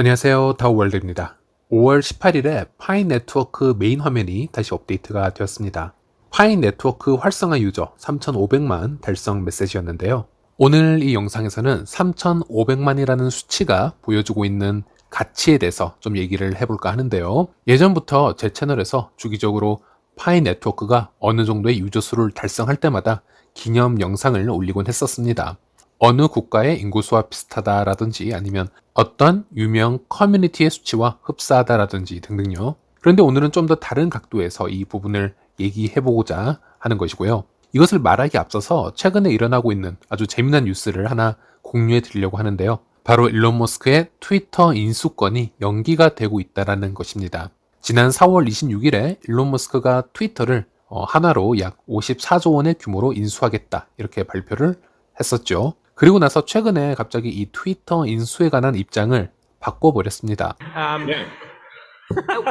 안녕하세요. 다우월드입니다. 5월 18일에 파인 네트워크 메인 화면이 다시 업데이트가 되었습니다. 파인 네트워크 활성화 유저 3,500만 달성 메시지였는데요. 오늘 이 영상에서는 3,500만이라는 수치가 보여주고 있는 가치에 대해서 좀 얘기를 해볼까 하는데요. 예전부터 제 채널에서 주기적으로 파인 네트워크가 어느 정도의 유저 수를 달성할 때마다 기념 영상을 올리곤 했었습니다. 어느 국가의 인구수와 비슷하다라든지 아니면 어떤 유명 커뮤니티의 수치와 흡사하다라든지 등등요. 그런데 오늘은 좀 더 다른 각도에서 이 부분을 얘기해보고자 하는 것이고요. 이것을 말하기 앞서서 최근에 일어나고 있는 아주 재미난 뉴스를 하나 공유해 드리려고 하는데요. 바로 일론 머스크의 트위터 인수권이 연기가 되고 있다는 것입니다. 지난 4월 26일에 일론 머스크가 트위터를 하나로 약 54조 원의 규모로 인수하겠다 이렇게 발표를 했었죠. 그리고 나서 최근에 갑자기 이 트위터 인수에 관한 입장을 바꿔버렸습니다. Yeah.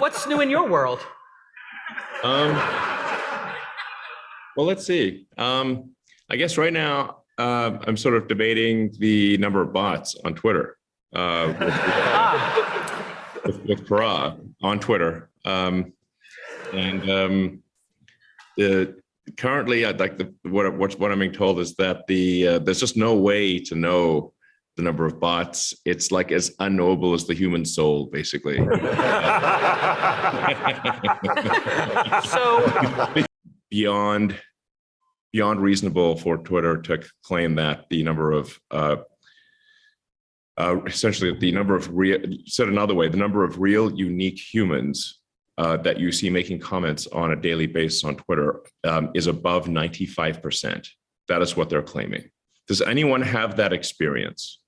What's new in your world? Well, let's see. I guess right now I'm sort of debating the number of bots on Twitter with Parag on Twitter, currently, what I'm being told is that there's just no way to know the number of bots. It's like as unknowable as the human soul, basically. So, beyond reasonable for Twitter to claim that the number of essentially the number of said another way, the number of real unique humans that you see making comments on a daily basis on Twitter is above 95%. That is what they're claiming. Does anyone have that experience?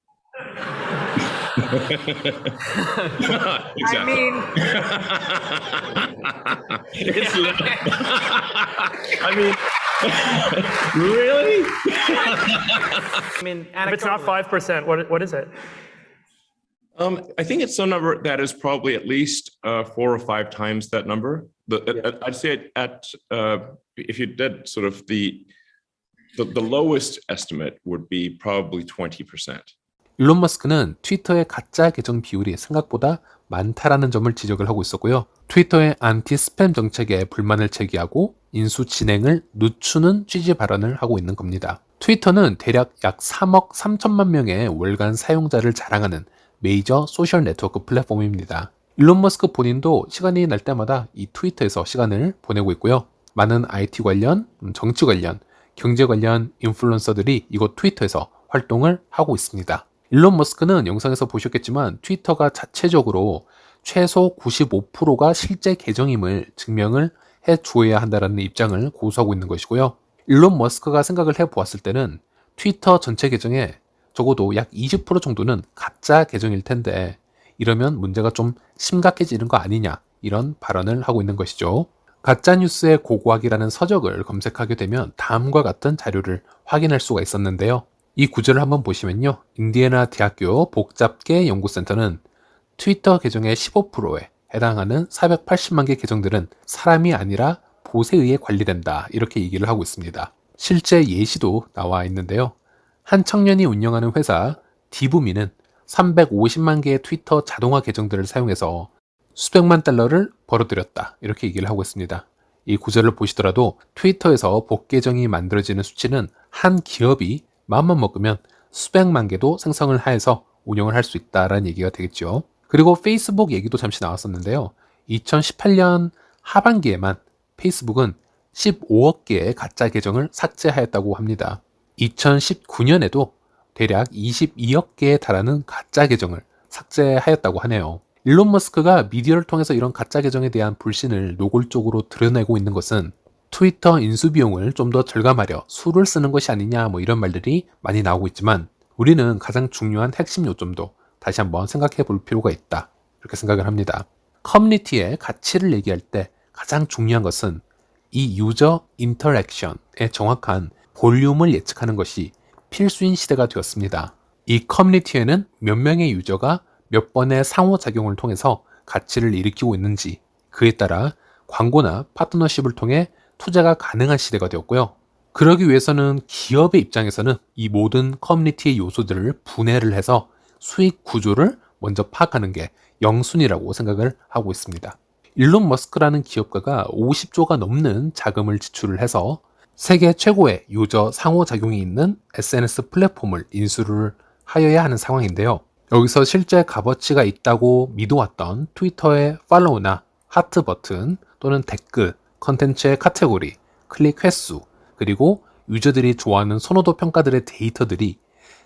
I mean, Really? if it's not 5%, what is it? I think it's some number that is probably at least 4 or 5 times that number. I'd say if you did sort of the lowest estimate would be probably 20%. 일론 머스크는 트위터의 가짜 계정 비율이 생각보다 많다라는 점을 지적을 하고 있었고요. 트위터의 안티 스팸 정책에 불만을 제기하고 인수 진행을 늦추는 취지 발언을 하고 있는 겁니다. 트위터는 대략 약 3억 3천만 명의 월간 사용자를 자랑하는 메이저 소셜 네트워크 플랫폼입니다. 일론 머스크 본인도 시간이 날 때마다 이 트위터에서 시간을 보내고 있고요. 많은 IT 관련, 정치 관련, 경제 관련 인플루언서들이 이곳 트위터에서 활동을 하고 있습니다. 일론 머스크는 영상에서 보셨겠지만 트위터가 자체적으로 최소 95%가 실제 계정임을 증명을 해 주어야 한다는 입장을 고수하고 있는 것이고요. 일론 머스크가 생각을 해보았을 때는 트위터 전체 계정에 적어도 약 20% 정도는 가짜 계정일 텐데 이러면 문제가 좀 심각해지는 거 아니냐 이런 발언을 하고 있는 것이죠. 가짜뉴스의 고고학이라는 서적을 검색하게 되면 다음과 같은 자료를 확인할 수가 있었는데요. 이 구절을 한번 보시면요. 인디애나 대학교 복잡계 연구센터는 트위터 계정의 15%에 해당하는 480만 개 계정들은 사람이 아니라 봇에 의해 관리된다 이렇게 얘기를 하고 있습니다. 실제 예시도 나와 있는데요. 한 청년이 운영하는 회사 디브미는 350만 개의 트위터 자동화 계정들을 사용해서 수백만 달러를 벌어들였다 이렇게 얘기를 하고 있습니다. 이 구절을 보시더라도 트위터에서 봇 계정이 만들어지는 수치는 한 기업이 마음만 먹으면 수백만 개도 생성을 해서 운영을 할 수 있다라는 얘기가 되겠죠. 그리고 페이스북 얘기도 잠시 나왔었는데요. 2018년 하반기에만 페이스북은 15억 개의 가짜 계정을 삭제하였다고 합니다. 2019년에도 대략 22억 개에 달하는 가짜 계정을 삭제하였다고 하네요. 일론 머스크가 미디어를 통해서 이런 가짜 계정에 대한 불신을 노골적으로 드러내고 있는 것은 트위터 인수 비용을 좀 더 절감하려 수를 쓰는 것이 아니냐 이런 말들이 많이 나오고 있지만 우리는 가장 중요한 핵심 요점도 다시 한번 생각해 볼 필요가 있다 이렇게 생각을 합니다. 커뮤니티의 가치를 얘기할 때 가장 중요한 것은 이 유저 인터랙션의 정확한 볼륨을 예측하는 것이 필수인 시대가 되었습니다. 이 커뮤니티에는 몇 명의 유저가 몇 번의 상호작용을 통해서 가치를 일으키고 있는지 그에 따라 광고나 파트너십을 통해 투자가 가능한 시대가 되었고요. 그러기 위해서는 기업의 입장에서는 이 모든 커뮤니티의 요소들을 분해를 해서 수익 구조를 먼저 파악하는 게 영순이라고 생각을 하고 있습니다. 일론 머스크라는 기업가가 50조가 넘는 자금을 지출을 해서 세계 최고의 유저 상호작용이 있는 SNS 플랫폼을 인수를 하여야 하는 상황인데요. 여기서 실제 값어치가 있다고 믿어왔던 트위터의 팔로우나 하트 버튼 또는 댓글, 컨텐츠의 카테고리, 클릭 횟수, 그리고 유저들이 좋아하는 선호도 평가들의 데이터들이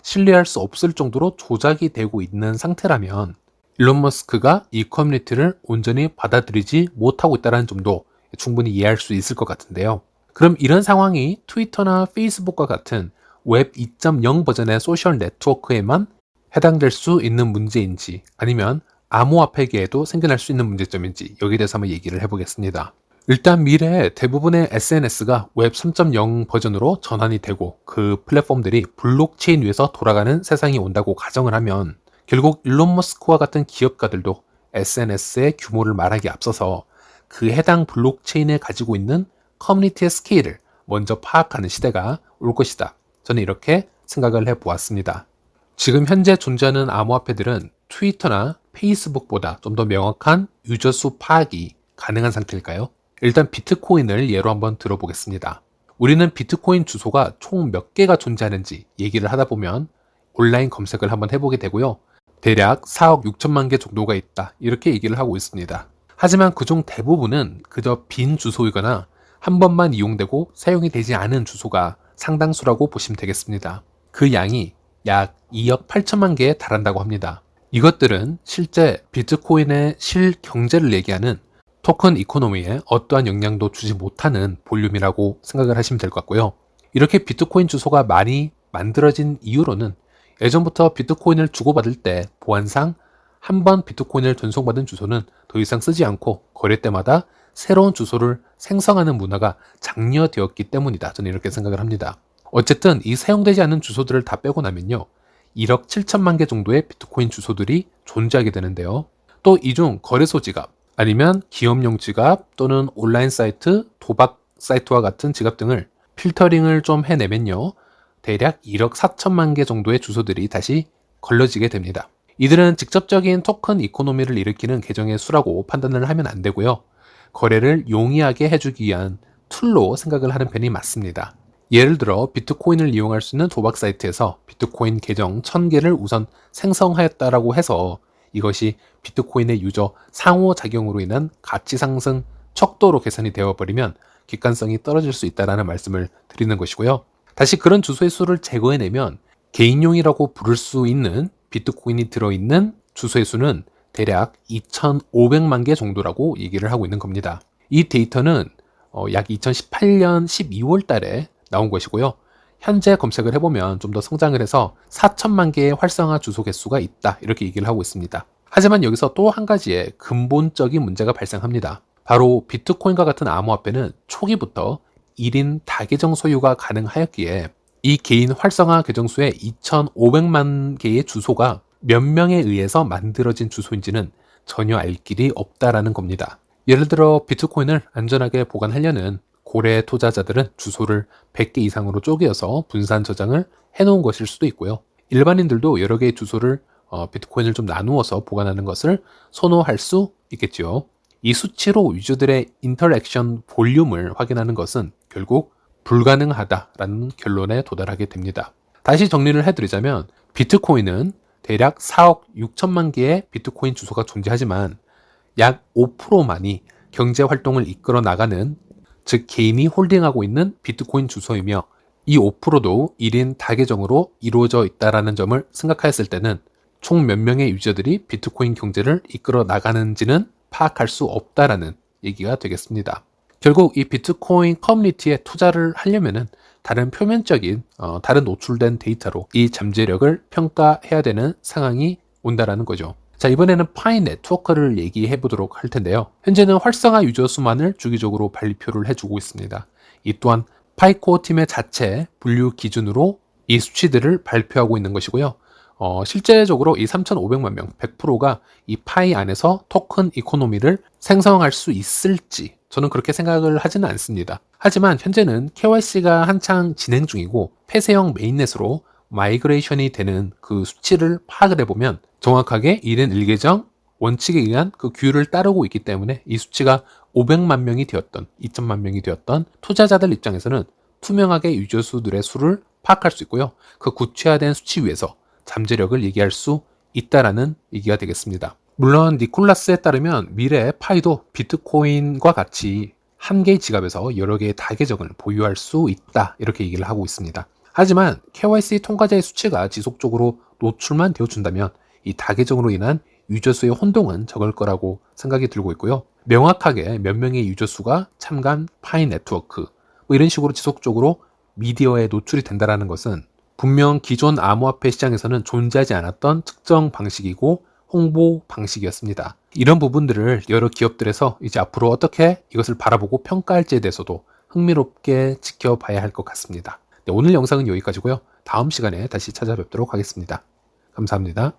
신뢰할 수 없을 정도로 조작이 되고 있는 상태라면 일론 머스크가 이 커뮤니티를 온전히 받아들이지 못하고 있다는 점도 충분히 이해할 수 있을 것 같은데요. 그럼 이런 상황이 트위터나 페이스북과 같은 웹 2.0 버전의 소셜 네트워크에만 해당될 수 있는 문제인지 아니면 암호화폐계에도 생겨날 수 있는 문제점인지 여기에 대해서 한번 얘기를 해보겠습니다. 일단 미래에 대부분의 SNS가 웹 3.0 버전으로 전환이 되고 그 플랫폼들이 블록체인 위에서 돌아가는 세상이 온다고 가정을 하면 결국 일론 머스크와 같은 기업가들도 SNS의 규모를 말하기에 앞서서 그 해당 블록체인에 가지고 있는 커뮤니티의 스케일을 먼저 파악하는 시대가 올 것이다. 저는 이렇게 생각을 해보았습니다. 지금 현재 존재하는 암호화폐들은 트위터나 페이스북보다 좀 더 명확한 유저 수 파악이 가능한 상태일까요? 일단 비트코인을 예로 한번 들어보겠습니다. 우리는 비트코인 주소가 총 몇 개가 존재하는지 얘기를 하다 보면 온라인 검색을 한번 해보게 되고요. 대략 4억 6천만 개 정도가 있다. 이렇게 얘기를 하고 있습니다. 하지만 그중 대부분은 그저 빈 주소이거나 한 번만 이용되고 사용이 되지 않은 주소가 상당수라고 보시면 되겠습니다. 그 양이 약 2억 8천만 개에 달한다고 합니다. 이것들은 실제 비트코인의 실경제를 얘기하는 토큰 이코노미에 어떠한 영향도 주지 못하는 볼륨이라고 생각을 하시면 될 것 같고요. 이렇게 비트코인 주소가 많이 만들어진 이유로는 예전부터 비트코인을 주고받을 때 보안상 한 번 비트코인을 전송받은 주소는 더 이상 쓰지 않고 거래 때마다 새로운 주소를 생성하는 문화가 장려되었기 때문이다. 저는 이렇게 생각을 합니다. 어쨌든 이 사용되지 않는 주소들을 다 빼고 나면요. 1억 7천만 개 정도의 비트코인 주소들이 존재하게 되는데요. 또 이 중 거래소 지갑, 아니면 기업용 지갑 또는 온라인 사이트, 도박 사이트와 같은 지갑 등을 필터링을 좀 해내면요. 대략 1억 4천만 개 정도의 주소들이 다시 걸러지게 됩니다. 이들은 직접적인 토큰 이코노미를 일으키는 계정의 수라고 판단을 하면 안 되고요. 거래를 용이하게 해주기 위한 툴로 생각을 하는 편이 맞습니다. 예를 들어 비트코인을 이용할 수 있는 도박 사이트에서 비트코인 계정 1000개를 우선 생성하였다라고 해서 이것이 비트코인의 유저 상호작용으로 인한 가치 상승 척도로 계산이 되어버리면 객관성이 떨어질 수 있다는 말씀을 드리는 것이고요. 다시 그런 주소의 수를 제거해내면 개인용이라고 부를 수 있는 비트코인이 들어있는 주소의 수는 대략 2,500만 개 정도라고 얘기를 하고 있는 겁니다. 이 데이터는 약 2018년 12월 달에 나온 것이고요. 현재 검색을 해보면 좀 더 성장을 해서 4천만 개의 활성화 주소 개수가 있다. 이렇게 얘기를 하고 있습니다. 하지만 여기서 또 한 가지의 근본적인 문제가 발생합니다. 바로 비트코인과 같은 암호화폐는 초기부터 1인 다계정 소유가 가능하였기에 이 개인 활성화 계정 수의 2,500만 개의 주소가 몇 명에 의해서 만들어진 주소인지는 전혀 알 길이 없다라는 겁니다. 예를 들어 비트코인을 안전하게 보관하려는 고래 투자자들은 주소를 100개 이상으로 쪼개어서 분산 저장을 해놓은 것일 수도 있고요. 일반인들도 여러 개의 주소를 비트코인을 좀 나누어서 보관하는 것을 선호할 수 있겠죠. 이 수치로 유저들의 인터랙션 볼륨을 확인하는 것은 결국 불가능하다라는 결론에 도달하게 됩니다. 다시 정리를 해드리자면 비트코인은 대략 4억 6천만 개의 비트코인 주소가 존재하지만 약 5%만이 경제 활동을 이끌어 나가는, 즉 개인이 홀딩하고 있는 비트코인 주소이며 이 5%도 1인 다계정으로 이루어져 있다는 점을 생각하였을 때는 총 몇 명의 유저들이 비트코인 경제를 이끌어 나가는지는 파악할 수 없다라는 얘기가 되겠습니다. 결국 이 비트코인 커뮤니티에 투자를 하려면은 다른 표면적인 다른 노출된 데이터로 이 잠재력을 평가해야 되는 상황이 온다라는 거죠. 자, 이번에는 파이 네트워크를 얘기해 보도록 할 텐데요. 현재는 활성화 유저 수만을 주기적으로 발표를 해주고 있습니다. 이 또한 파이코어 팀의 자체 분류 기준으로 이 수치들을 발표하고 있는 것이고요. 실제적으로 이 3,500만 명 100%가 이 파이 안에서 토큰 이코노미를 생성할 수 있을지 저는 그렇게 생각을 하지는 않습니다. 하지만 현재는 KYC가 한창 진행 중이고 폐쇄형 메인넷으로 마이그레이션이 되는 그 수치를 파악을 해보면 정확하게 1인 1계정 원칙에 의한 그 규율을 따르고 있기 때문에 이 수치가 500만 명이 되었던 2천만 명이 되었던 투자자들 입장에서는 투명하게 유저수들의 수를 파악할 수 있고요. 그 구체화된 수치 위에서 잠재력을 얘기할 수 있다라는 얘기가 되겠습니다. 물론 니콜라스에 따르면 미래의 파이도 비트코인과 같이 한 개의 지갑에서 여러 개의 다계정을 보유할 수 있다 이렇게 얘기를 하고 있습니다. 하지만 KYC 통과자의 수치가 지속적으로 노출만 되어준다면 이 다계정으로 인한 유저수의 혼동은 적을 거라고 생각이 들고 있고요. 명확하게 몇 명의 유저수가 참가한 파이 네트워크 뭐 이런 식으로 지속적으로 미디어에 노출이 된다는 것은 분명 기존 암호화폐 시장에서는 존재하지 않았던 특정 방식이고 홍보 방식이었습니다. 이런 부분들을 여러 기업들에서 이제 앞으로 어떻게 이것을 바라보고 평가할지에 대해서도 흥미롭게 지켜봐야 할 것 같습니다. 네, 오늘 영상은 여기까지고요. 다음 시간에 다시 찾아뵙도록 하겠습니다. 감사합니다.